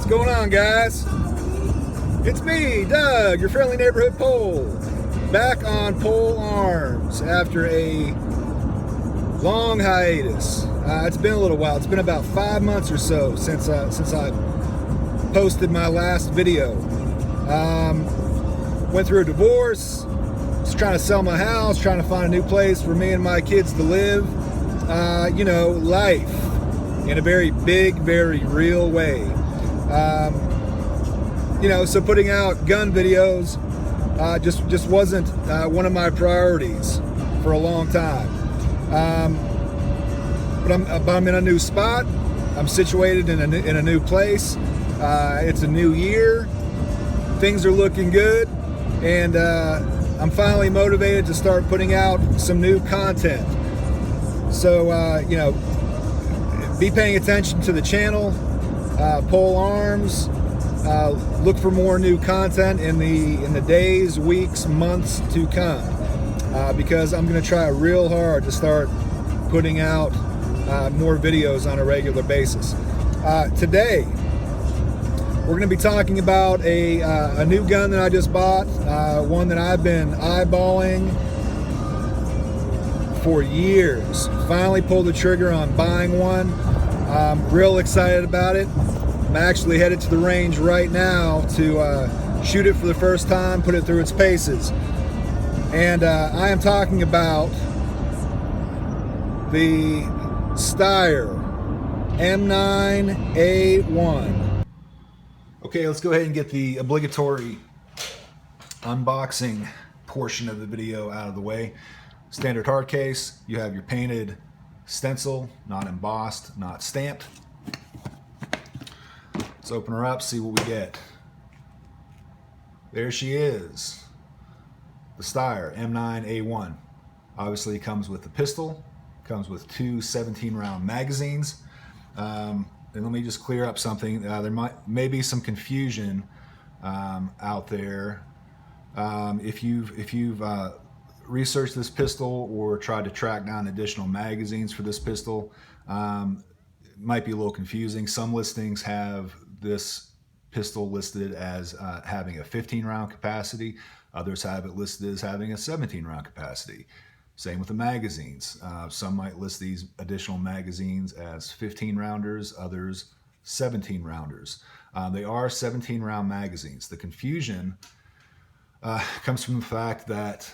going on, guys? It's me, Doug, your friendly neighborhood pole, back on PoleArms after a long hiatus. It's been a little while. It's been about 5 months or so since I posted my last video. Went through a divorce, was trying to sell my house, trying to find a new place for me and my kids to live. You know, life in a very big, very real way. You know, so putting out gun videos just wasn't one of my priorities for a long time. But I'm in a new spot. I'm situated in a new place. It's a new year. Things are looking good, and I'm finally motivated to start putting out some new content. So you know, be paying attention to the channel, PoleArms. Look for more new content in the days, weeks, months to come, because I'm going to try real hard to start putting out more videos on a regular basis. Today, we're going to be talking about a new gun that I just bought, one that I've been eyeballing for years. Finally pulled the trigger on buying one. I'm real excited about it. I'm actually headed to the range right now to shoot it for the first time, put it through its paces. And I am talking about the Steyr M9-A1. Okay, let's go ahead and get the obligatory unboxing portion of the video out of the way. Standard hard case. You have your painted stencil, not embossed, not stamped. Let's open her up, see what we get. There she is, the Steyr M9-A1. Obviously it comes with the pistol, comes with two 17-round magazines. And let me just clear up something. There may be some confusion out there. If you've researched this pistol or tried to track down additional magazines for this pistol, it might be a little confusing. Some listings have this pistol listed as having a 15-round capacity. Others have it listed as having a 17-round capacity. Same with the magazines. Some might list these additional magazines as 15-rounders, others 17-rounders. They are 17-round magazines. The confusion comes from the fact that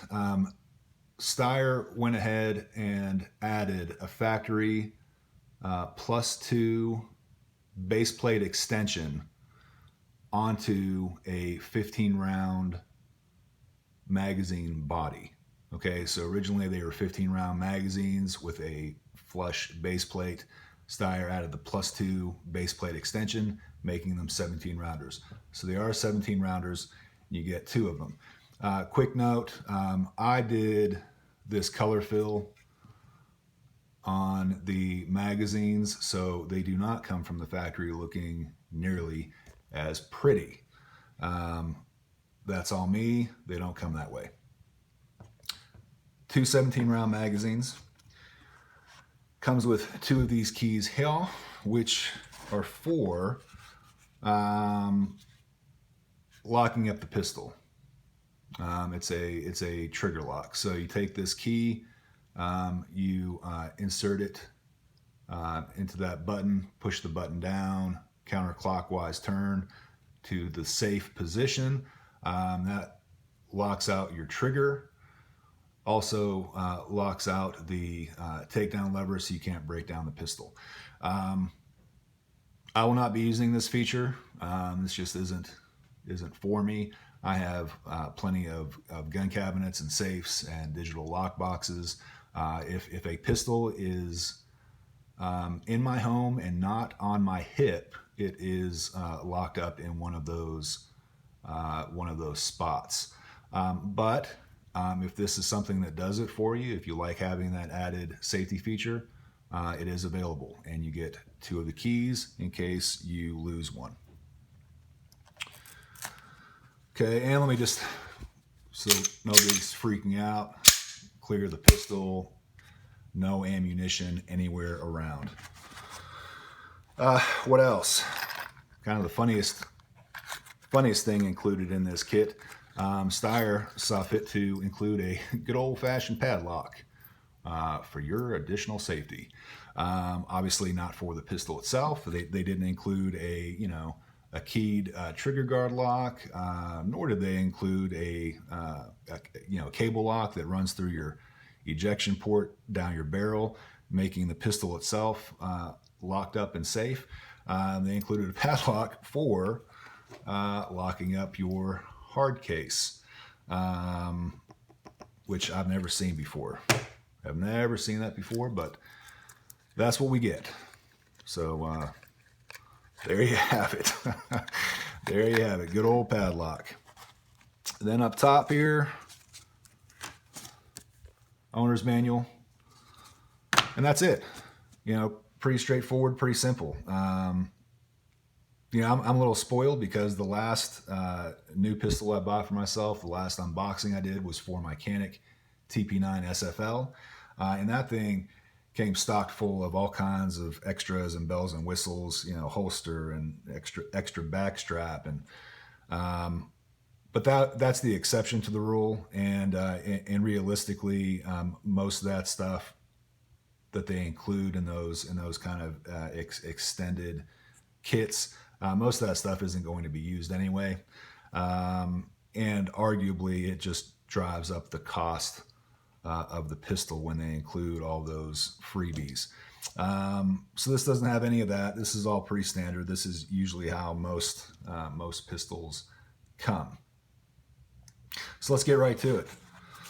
Steyr went ahead and added a factory +2 base plate extension onto a 15-round magazine body. Okay, so originally they were 15-round magazines with a flush base plate. Steyr added the +2 base plate extension, making them 17-rounders. So they are 17-rounders, you get two of them. Quick note, I did this color fill on the magazines, so they do not come from the factory looking nearly as pretty. That's all me. They don't come that way. Two 17-round magazines. Comes with two of these keys here, which are for locking up the pistol. It's a trigger lock. So you take this key, you insert it into that button, push the button down, counterclockwise turn to the safe position. That locks out your trigger. Also locks out the takedown lever so you can't break down the pistol. I will not be using this feature. This just isn't for me. I have plenty of gun cabinets and safes and digital lock boxes. If a pistol is in my home and not on my hip, it is locked up in one of those spots. But if this is something that does it for you, if you like having that added safety feature, it is available, and you get two of the keys in case you lose one. Okay, and let me just, so nobody's freaking out, clear the pistol, no ammunition anywhere around. What else? kind of the funniest thing included in this kit. Steyr saw fit to include a good old-fashioned padlock for your additional safety. Obviously not for the pistol itself. They didn't include a keyed trigger guard lock, nor did they include a cable lock that runs through your ejection port down your barrel, making the pistol itself locked up and safe. They included a padlock for locking up your hard case, which I've never seen before. I've never seen that before, but that's what we get. So there you have it. There you have it. Good old padlock. Then up top here, owner's manual. And that's it. Pretty straightforward, pretty simple. I'm a little spoiled because the last new pistol I bought for myself, the last unboxing I did was for my Canik TP9 SFL. And that thing came stocked full of all kinds of extras and bells and whistles, holster and extra back strap. And but that's the exception to the rule. And realistically, most of that stuff that they include in those kind of extended kits, most of that stuff isn't going to be used anyway. And arguably, it just drives up the cost of the pistol when they include all those freebies. So this doesn't have any of that. This is all pretty standard. This is usually how most pistols come. So let's get right to it.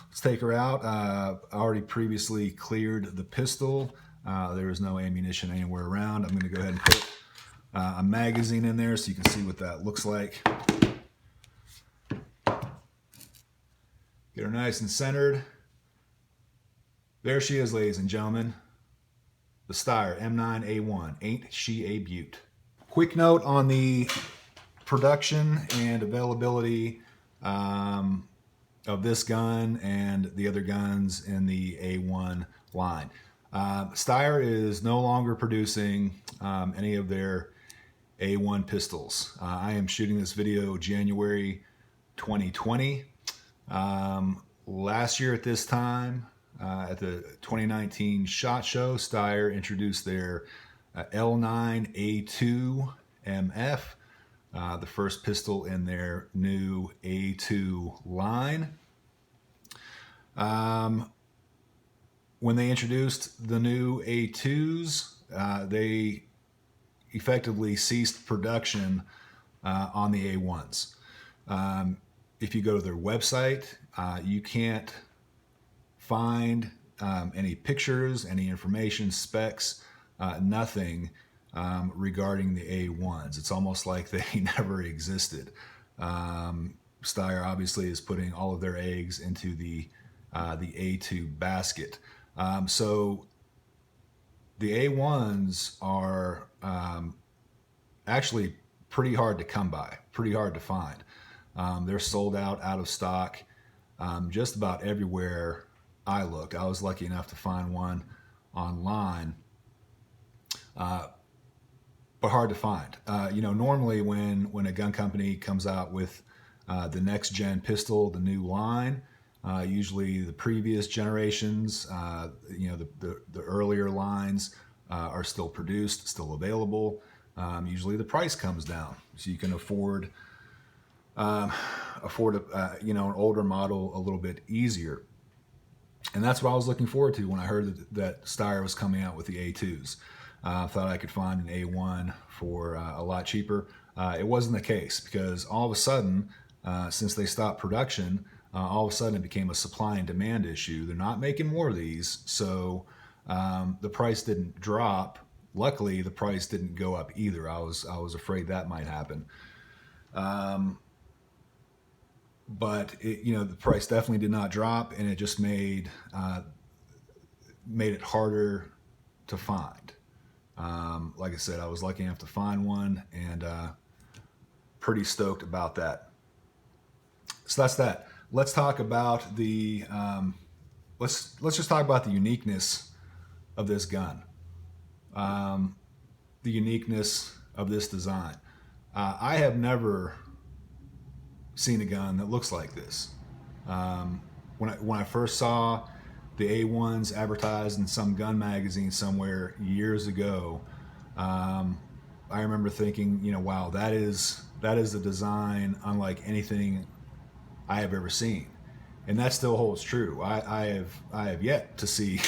Let's take her out. I already previously cleared the pistol. There is no ammunition anywhere around. I'm going to go ahead and put a magazine in there so you can see what that looks like. Get her nice and centered. There she is, ladies and gentlemen. The Steyr M9-A1. Ain't she a beaut? Quick note on the production and availability of this gun and the other guns in the A1 line. Steyr is no longer producing any of their A1 pistols. I am shooting this video January 2020. Last year at this time, at the 2019 SHOT Show, Steyr introduced their L9-A2 MF, the first pistol in their new A2 line. When they introduced the new A2s, they effectively ceased production on the A1s. If you go to their website, you can't find any pictures, any information, specs, nothing regarding the A1s. It's almost like they never existed. Steyr obviously is putting all of their eggs into the A2 basket. So the A1s are actually pretty hard to come by, pretty hard to find. They're sold out of stock, just about everywhere I looked. I was lucky enough to find one online, but hard to find. Normally when a gun company comes out with the next gen pistol, the new line, usually the previous generations, the earlier lines are still produced, still available. Usually the price comes down, so you can afford an older model a little bit easier. And that's what I was looking forward to when I heard that Steyr was coming out with the A2s. I thought I could find an A1 for a lot cheaper. It wasn't the case, because all of a sudden, since they stopped production, all of a sudden it became a supply and demand issue. They're not making more of these, so the price didn't drop. Luckily, the price didn't go up either. I was afraid that might happen. But the price definitely did not drop, and it just made it harder to find. Like I said, I was lucky enough to find one, and pretty stoked about that. So that's that. Let's talk about the let's just talk about the uniqueness of this gun, the uniqueness of this design. I have never seen a gun that looks like this. When I first saw the A1s advertised in some gun magazine somewhere years ago, I remember thinking, wow, that is a design unlike anything I have ever seen, and that still holds true. I have yet to see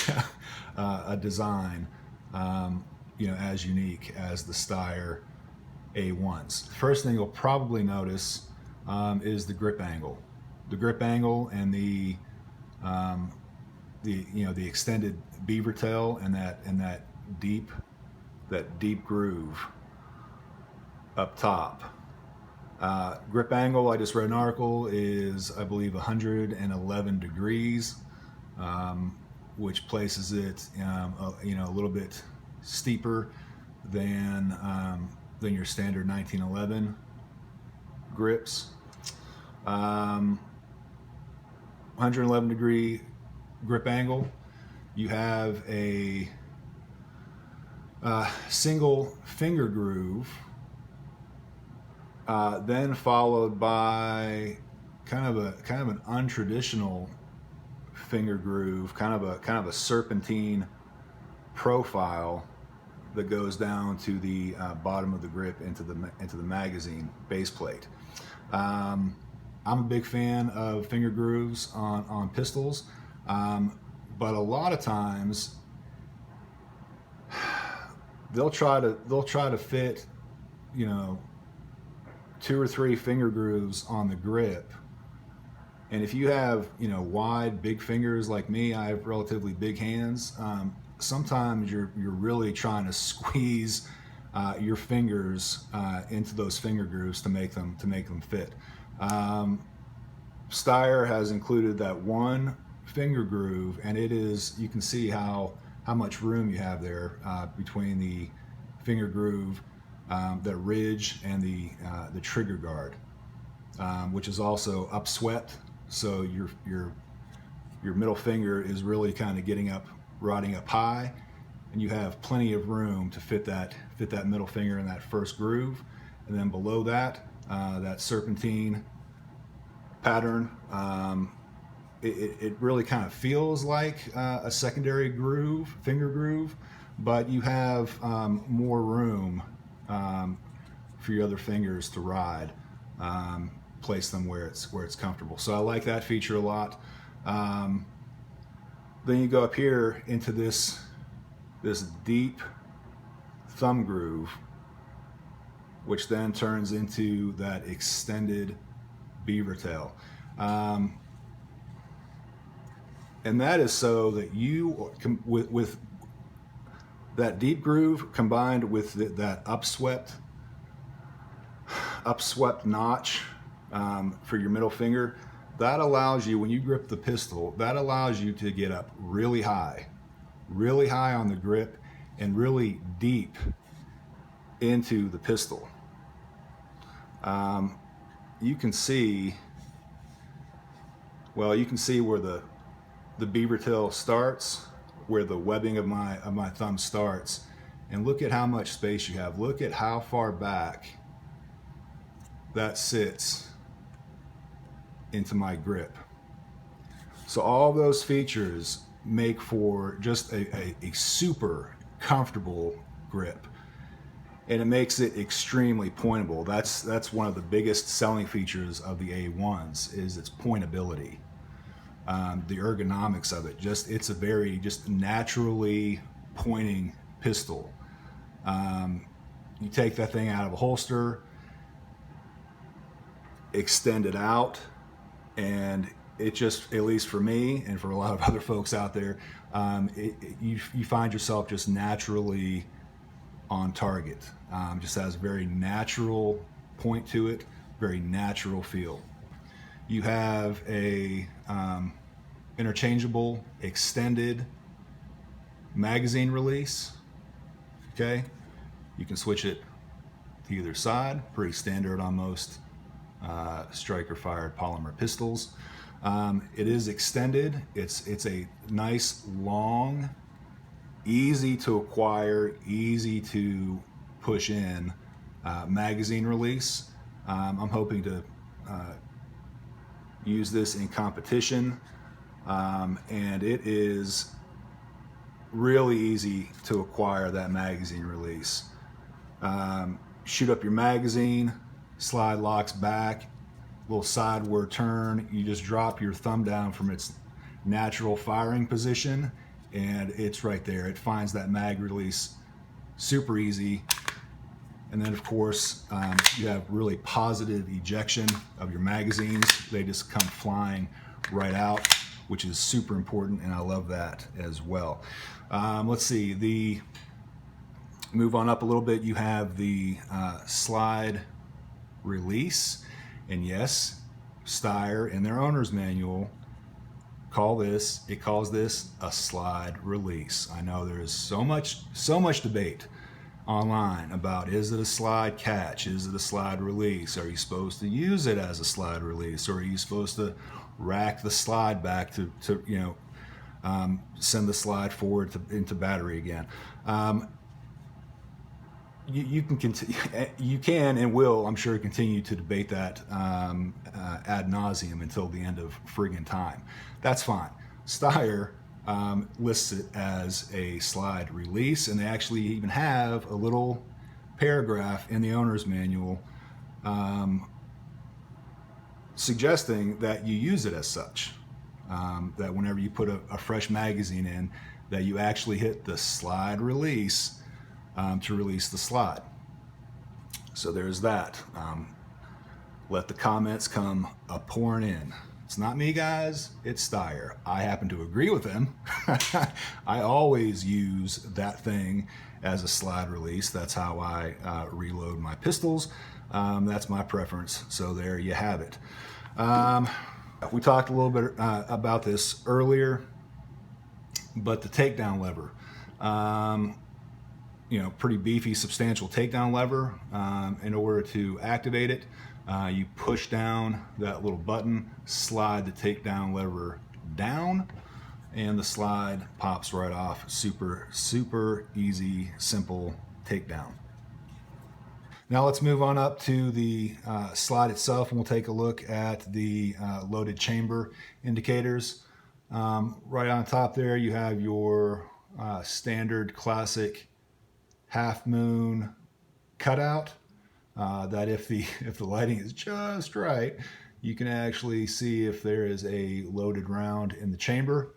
a design, as unique as the Steyr A1s. First thing you'll probably notice is the grip angle. The grip angle and the extended beaver tail and that deep groove up top. Grip angle, I just read an article, is I believe 111 degrees, which places it a little bit steeper than your standard 1911 grips. 111 degree grip angle. You have a single finger groove, then followed by kind of an untraditional finger groove, kind of a serpentine profile that goes down to the bottom of the grip into the magazine base plate. I'm a big fan of finger grooves on pistols, but a lot of times they'll try to fit 2 or 3 finger grooves on the grip, and if you have wide big fingers like me, I have relatively big hands. Sometimes you're really trying to squeeze your fingers into those finger grooves to make them fit. Steyr has included that one finger groove, and you can see how much room you have there between the finger groove, the ridge, and the trigger guard, which is also upswept. So your middle finger is really kind of riding up high, and you have plenty of room to fit that middle finger in that first groove, and then below that, that serpentine pattern. It really kind of feels like a secondary finger groove, but you have more room for your other fingers to ride, place them where it's comfortable. So I like that feature a lot. Then you go up here into this deep thumb groove, which then turns into that extended beaver tail. And that is so that you, with that deep groove combined with that upswept notch for your middle finger, that allows you, when you grip the pistol, that allows you to get up really high on the grip and really deep into the pistol. You can see where the beaver tail starts, where the webbing of my thumb starts, and look at how much space you have. Look at how far back that sits into my grip. So all those features make for just a super comfortable grip, and it makes it extremely pointable. That's one of the biggest selling features of the A1s, is its pointability. The ergonomics of it, it's a very just naturally pointing pistol. You take that thing out of a holster, extend it out, and it just, at least for me and for a lot of other folks out there, you find yourself just naturally on target. Just has a very natural point to it, very natural feel. You have a interchangeable extended magazine release. Okay, you can switch it to either side, pretty standard on most striker fired polymer pistols. It is extended. It's a nice long, easy to acquire, easy to push in magazine release. I'm hoping to use this in competition, and it is really easy to acquire that magazine release. Shoot up your magazine, slide locks back, little sideward turn. You just drop your thumb down from its natural firing position, and it's right there. It finds that mag release super easy. And then of course you have really positive ejection of your magazines. They just come flying right out, which is super important, and I love that as well. Let's see, move on up a little bit. You have the slide release, and yes, Steyr in their owner's manual calls this a slide release. I know there is so much debate online about, is it a slide catch, is it a slide release, are you supposed to use it as a slide release, or are you supposed to rack the slide back to send the slide forward into battery again. You can and will, I'm sure, continue to debate that ad nauseum until the end of friggin' time. That's fine. Steyr lists it as a slide release, and they actually even have a little paragraph in the owner's manual suggesting that you use it as such. That whenever you put a fresh magazine in, that you actually hit the slide release to release the slide. So there's that. Let the comments come pouring in. It's not me, guys, it's Steyr. I happen to agree with them. I always use that thing as a slide release. That's how I reload my pistols. That's my preference. So there you have it. We talked a little bit about this earlier, but the takedown lever, pretty beefy, substantial takedown lever. In order to activate it, you push down that little button, slide the takedown lever down, and the slide pops right off. Super, super easy, simple takedown. Now let's move on up to the slide itself, and we'll take a look at the loaded chamber indicators. Right on top there you have your standard classic half moon cutout that if the lighting is just right, you can actually see if there is a loaded round in the chamber.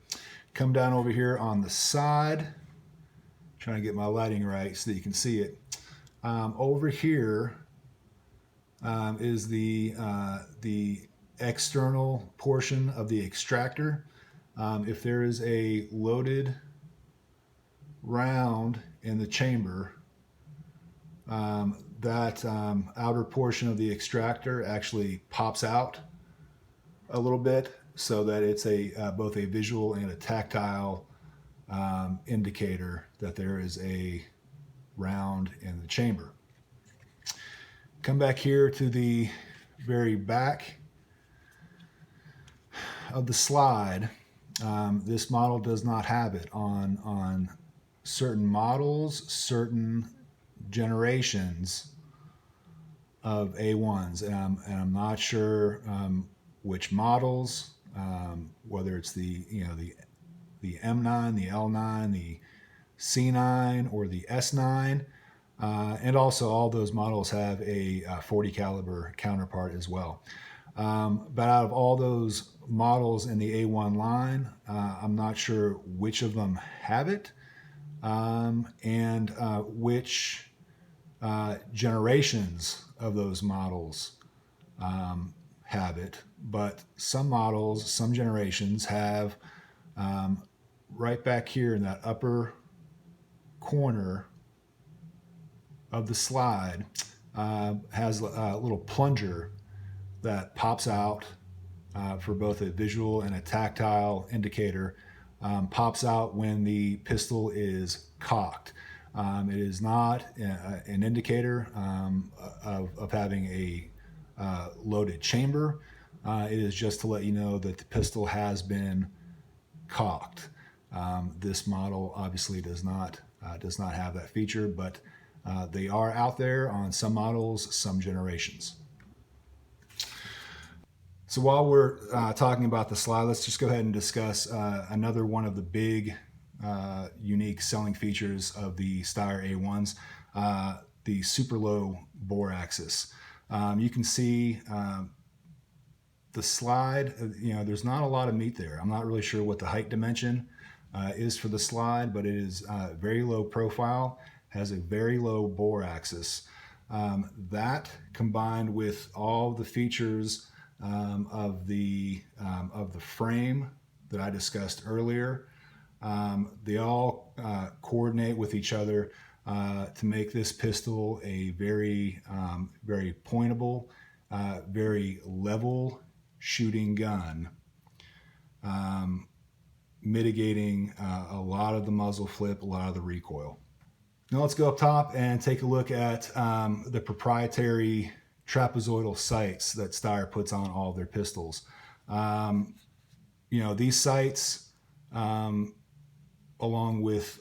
Come down over here on the side, trying to get my lighting right so that you can see it. Over here is the external portion of the extractor. If there is a loaded round in the chamber, that outer portion of the extractor actually pops out a little bit, so that it's both a visual and a tactile indicator that there is a round in the chamber. Come back here to the very back of the slide. This model does not have it on certain models, certain generations of A1s, and I'm not sure which models, whether it's the M9, the L9, the C9, or the S9, and also all those models have a 40 caliber counterpart as well. But out of all those models in the A1 line, I'm not sure which of them have it, and which generations of those models have it. But some models, some generations have right back here in that upper corner of the slide, has a little plunger that pops out for both a visual and a tactile indicator. Pops out when the pistol is cocked. It is not an indicator of having a loaded chamber. It is just to let you know that the pistol has been cocked. This model obviously does not have that feature, but They are out there on some models, some generations. So while we're talking about the slide, let's just go ahead and discuss another one of the big unique selling features of the Steyr A1s, the super low bore axis. You can see the slide, there's not a lot of meat there. I'm not really sure what the height dimension is for the slide, but it is very low profile, has a very low bore axis. That combined with all the features of the frame that I discussed earlier, they all coordinate with each other to make this pistol a very pointable, very level shooting gun, mitigating a lot of the muzzle flip, a lot of the recoil. Now let's go up top and take a look at the proprietary trapezoidal sights that Steyr puts on all of their pistols. These sights, along with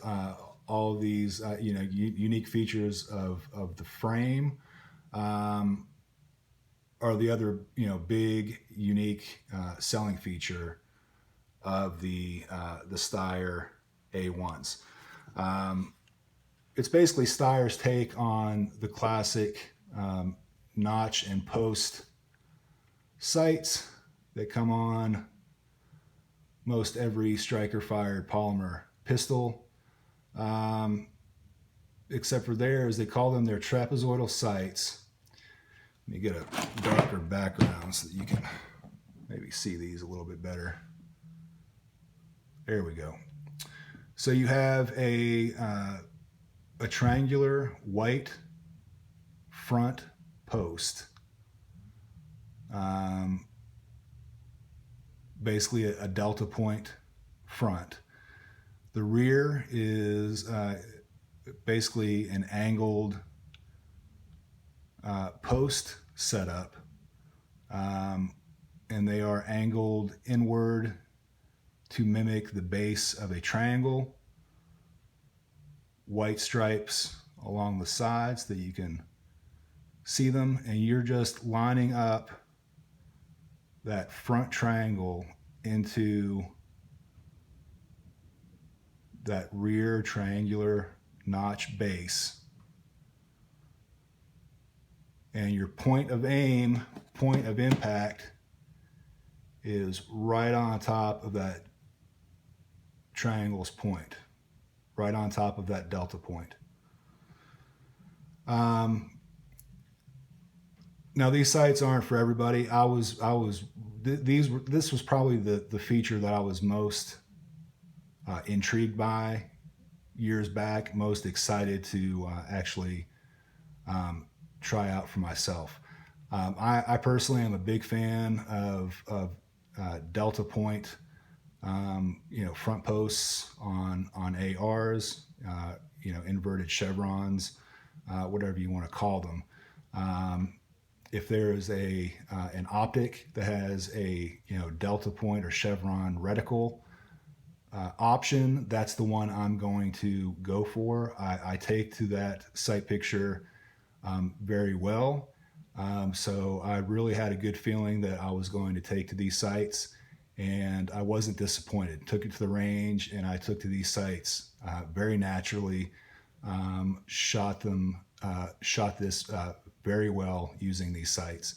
all of these unique features of the frame, are the other big unique selling feature of the Steyr A1s. It's basically Steyr's take on the classic notch and post sights that come on most every striker fired polymer pistol, except for theirs. They call them their trapezoidal sights. Let me get a darker background so that you can maybe see these a little bit better. There we go. So you have a triangular white front post, basically a delta point front. The rear is basically an angled post setup, and they are angled inward to mimic the base of a triangle. White stripes along the sides that you can see them, and you're just lining up that front triangle into that rear triangular notch base, and your point of aim, point of impact, is right on top of that triangle's point, right on top of that delta point. Now these sights aren't for everybody. This was probably the feature that I was most intrigued by years back, most excited to actually try out for myself. I personally am a big fan of delta point, front posts on ARs, inverted chevrons, whatever you want to call them. If there is an optic that has a delta point or chevron reticle option, that's the one I'm going to go for. I take to that sight picture very well, so I really had a good feeling that I was going to take to these sights, and I wasn't disappointed. Took it to the range, and I took to these sights very naturally. Shot this very well using these sights,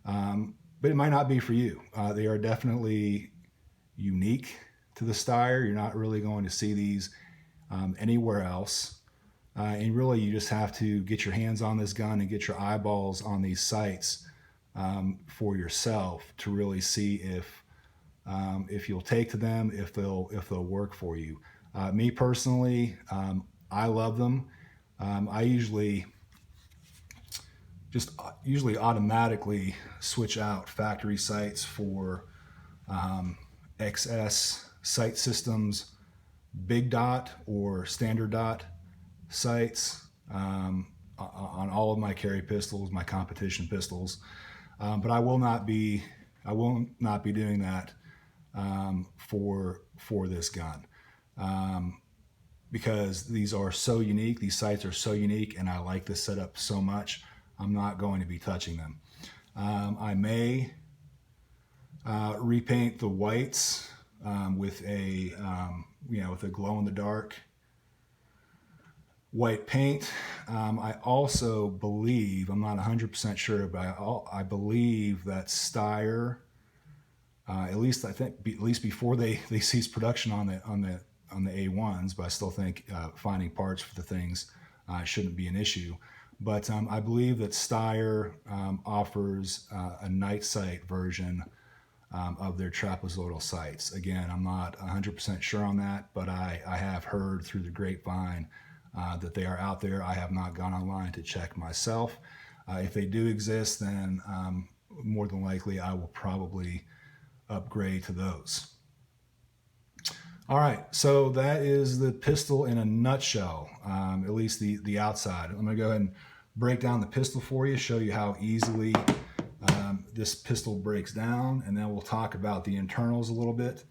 but it might not be for you. They are definitely unique to the Steyr. You're not really going to see these anywhere else, and really you just have to get your hands on this gun and get your eyeballs on these sights for yourself to really see if you'll take to them, if they'll work for you. Me personally, I love them. I usually automatically switch out factory sights for XS sight systems, big dot or standard dot sights on all of my carry pistols, my competition pistols, but I will not be doing that for this gun. because these are so unique. These sights are so unique, and I like this setup so much. I'm not going to be touching them. I may repaint the whites with a with a glow-in-the-dark white paint. I also believe, I'm not 100% sure, but I believe that Steyr, at least before they cease production on the A1s, but I still think finding parts for the things shouldn't be an issue. But I believe that Steyr offers a night sight version of their trapezoidal sights. Again, I'm not 100% sure on that, but I have heard through the grapevine that they are out there. I have not gone online to check myself. If they do exist, then more than likely I will probably upgrade to those. All right, so that is the pistol in a nutshell, at least the outside. I'm going to go ahead and break down the pistol for you, show you how easily this pistol breaks down, and then we'll talk about the internals a little bit.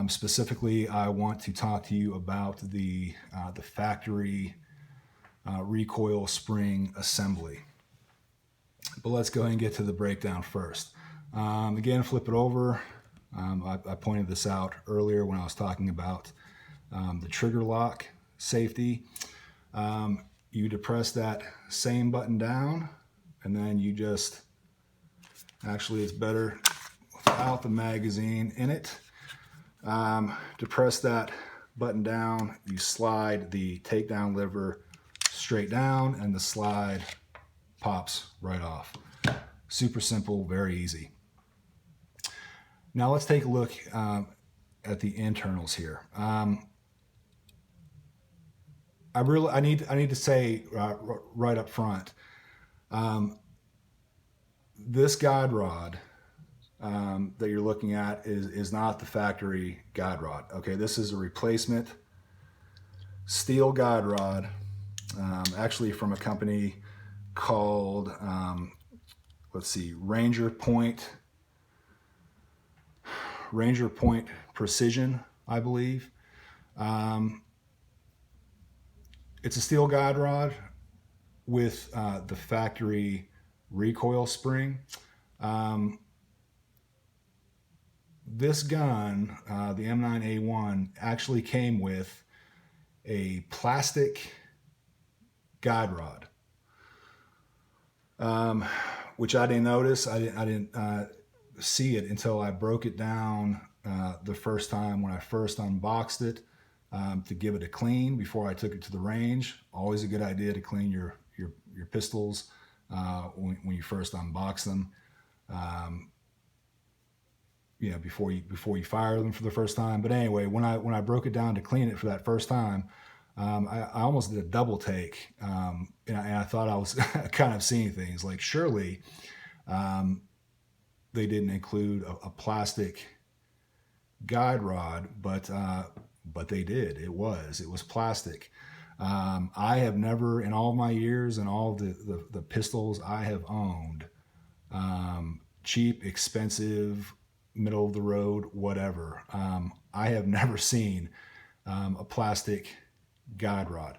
Specifically, I want to talk to you about the factory recoil spring assembly. But let's go ahead and get to the breakdown first. Again, flip it over. I pointed this out earlier when I was talking about the trigger lock safety. You depress that same button down, and then you just, actually it's better without the magazine in it. Depress that button down, you slide the takedown lever straight down, and the slide pops right off. Super simple, very easy. Now let's take a look at the internals here. I need to say right up front, this guide rod that you're looking at is not the factory guide rod. Okay, this is a replacement steel guide rod, actually from a company called let's see, Ranger Point Precision, I believe. It's a steel guide rod with the factory recoil spring. This gun, the M9-A1, actually came with a plastic guide rod, which I didn't notice. I didn't see it until I broke it down the first time when I first unboxed it to give it a clean before I took it to the range. Always a good idea to clean your pistols when you first unbox them. Before you fire them for the first time. But anyway, when I broke it down to clean it for that first time, I almost did a double take, and I thought I was kind of seeing things like, surely they didn't include a plastic guide rod, but they did. It was plastic. I have never, in all my years and all the pistols I have owned, cheap, expensive, middle of the road, whatever, I have never seen a plastic guide rod.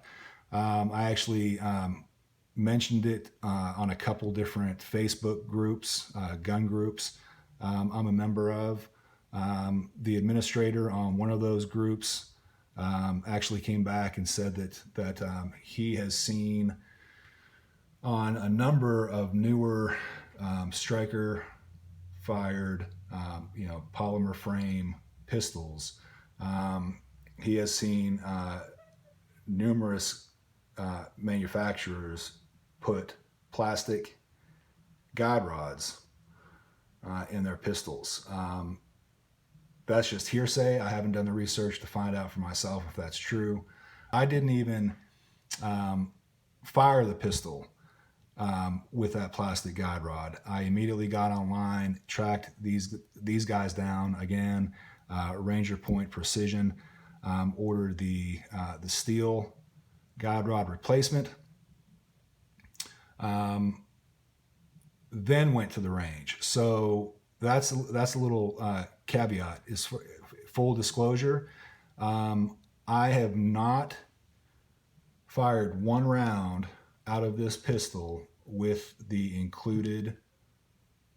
I actually mentioned it on a couple different Facebook groups, gun groups I'm a member of. The administrator on one of those groups actually came back and said that he has seen on a number of newer striker fired polymer frame pistols, he has seen numerous manufacturers put plastic guide rods in their pistols. That's just hearsay. I haven't done the research to find out for myself if that's true. I didn't even fire the pistol with that plastic guide rod. I immediately got online, tracked these guys down again, Ranger Point Precision, ordered the steel guide rod replacement, then went to the range. So that's a little caveat, is for full disclosure. I I have not fired one round out of this pistol with the included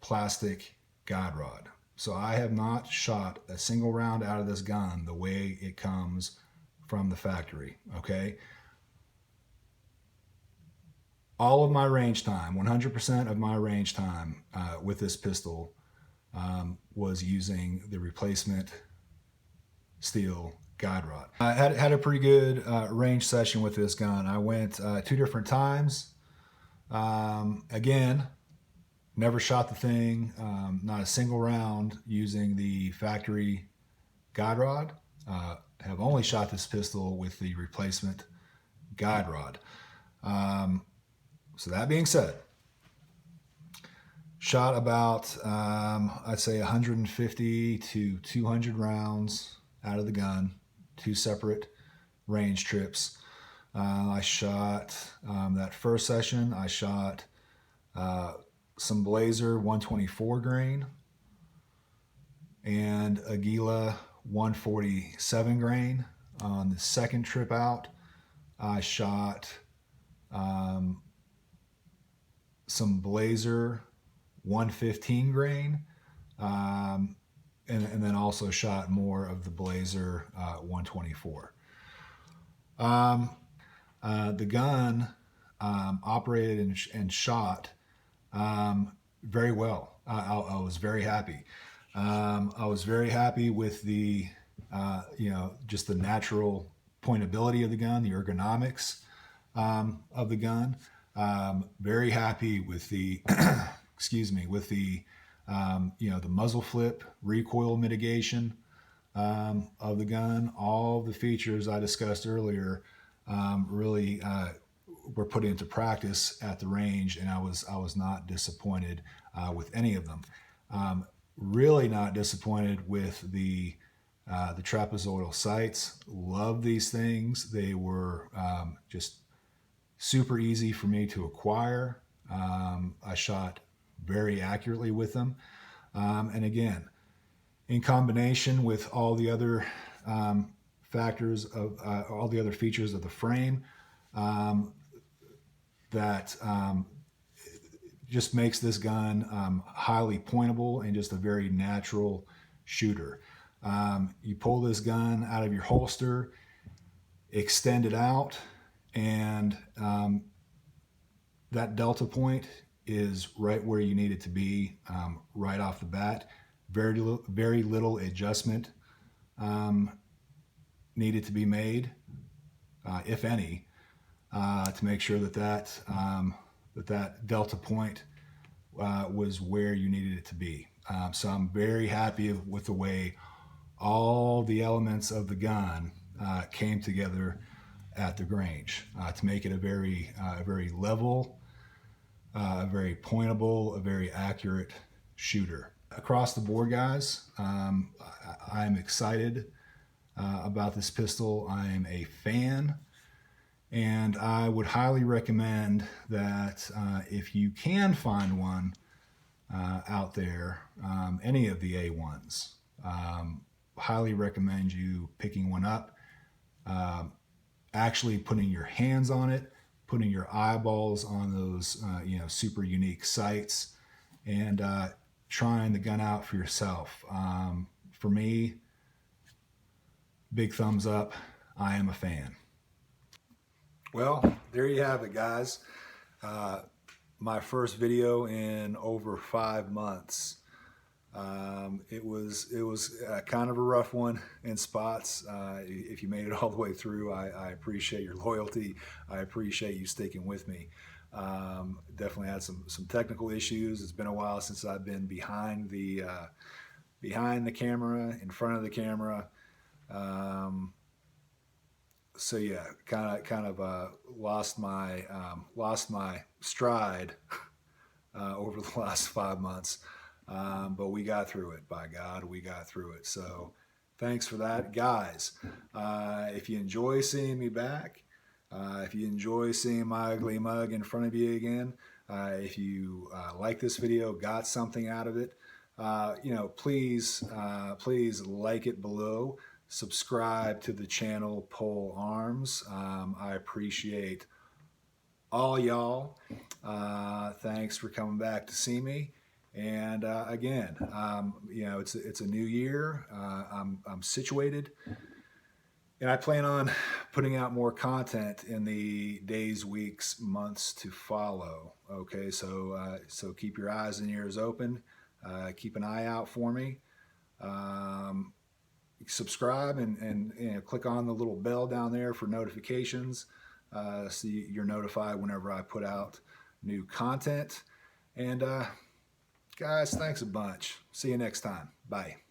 plastic guide rod. So I have not shot a single round out of this gun the way it comes from the factory, okay? All of my range time, 100% of my range time with this pistol was using the replacement steel guide rod. I had a pretty good range session with this gun. I went 2 different times. Again, never shot the thing, not a single round using the factory guide rod. Have only shot this pistol with the replacement guide rod. So that being said, shot about, I'd say 150 to 200 rounds out of the gun, 2 separate range trips. I shot, that first session, I shot some Blazer 124 grain and Aguila 147 grain. On the second trip out, I shot some Blazer 115 grain, and then also shot more of the Blazer 124. The gun operated and shot very well. I was very happy. I was very happy with the, just the natural pointability of the gun, the ergonomics of the gun. Very happy with the, excuse me, with the, the muzzle flip, recoil mitigation of the gun. All the features I discussed earlier really were put into practice at the range, and I was not disappointed with any of them. Really not disappointed with the trapezoidal sights. Love these things. They were just super easy for me to acquire. I shot very accurately with them. And again, in combination with all the other factors of all the other features of the frame, that just makes this gun highly pointable and just a very natural shooter. You pull this gun out of your holster, extend it out, and that delta point is right where you need it to be right off the bat. Very little adjustment needed to be made, if any, to make sure that delta point was where you needed it to be. So I'm very happy with the way all the elements of the gun came together at the range to make it a very level, a very pointable, a very accurate shooter. Across the board, guys, I'm excited about this pistol. I am a fan, and I would highly recommend that if you can find one out there, any of the A1s, highly recommend you picking one up, actually putting your hands on it, putting your eyeballs on those super unique sights, and trying the gun out for yourself. For me, big thumbs up. I am a fan. Well, there you have it, guys. My first video in over 5 months. It was kind of a rough one in spots. If you made it all the way through, I appreciate your loyalty. I appreciate you sticking with me. Definitely had some technical issues. It's been a while since I've been behind the camera, in front of the camera. So yeah, kind of lost my stride over the last 5 months. But we got through it. By God, we got through it. So thanks for that, guys. If you enjoy seeing me back, if you enjoy seeing my ugly mug in front of you again, if you like this video, got something out of it, please like it below. subscribe to the channel PoleArms. I appreciate all y'all. Thanks for coming back to see me. And again, you know, it's a new year. I'm situated, and I plan on putting out more content in the days, weeks, months to follow. Okay, so keep your eyes and ears open. Keep an eye out for me. Subscribe and you know, click on the little bell down there for notifications, so you're notified whenever I put out new content. And guys, thanks a bunch. See you next time. Bye.